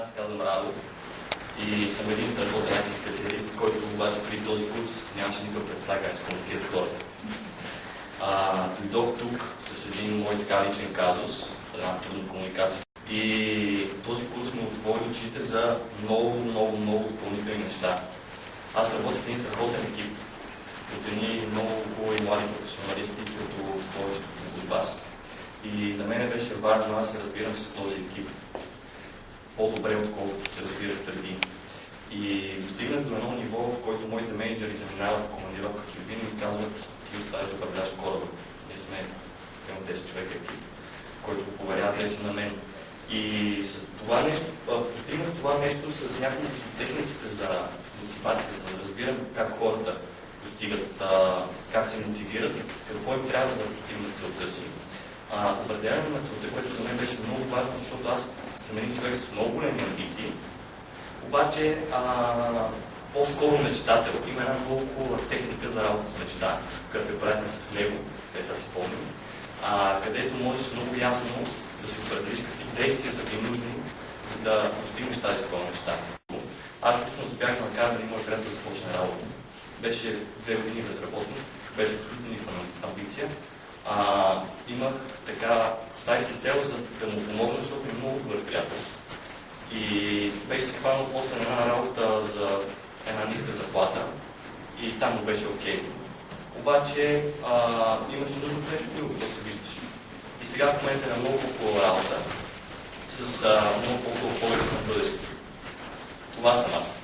Аз се казвам Радо и съм един страхотен IT специалист, който обаче при този курс нямаше никаква представа как се комуникира с хората. Дойдох тук с един мой така личен казус, една трудна комуникация. И този курс ми отвори очите за много допълнителни неща. Аз работя в един страхотен екип от едни много хубави млади професионалисти, като повечето от вас. И за мен беше важно, аз се разбирам с този екип по-добре, отколкото се разбирах преди. И достигнах до едно ниво, в който моите менеджери заминават по командировка в чужбина и ми казват: ти оставаш да управляваш кораба. Ние сме 10 човека екип, който поверяват вече на мен. И с това нещо, постигнах това нещо с няколко техниките за мотивацията, да разбирам как хората постигат, как се мотивират, какво им трябва за да постигнат целта си. Определяне на целта, което за мен беше много важно, защото аз съм един човек с много големи амбиции, обаче по-скоро мечтател. Има една много хубава техника за работа с мечта, която я правихме с него, те са си спомним, където можеш много ясно да си определиш какви действия са ти нужни, за да постигнеш тази своя мечта. Аз лично успях да накарам един мой приятел да започне работа. Беше 2 години безработен, без абсолютно никаква амбиция. Поставих си цел да му помогна, защото е много добър приятел. И беше се хванал после една работа за една ниска заплата и там му беше окей. Обаче имаше нужда от нещо друго, да се виждаш. И сега в момента е на много по работа, с много по-хубаво повече на бъдещето. Това съм аз.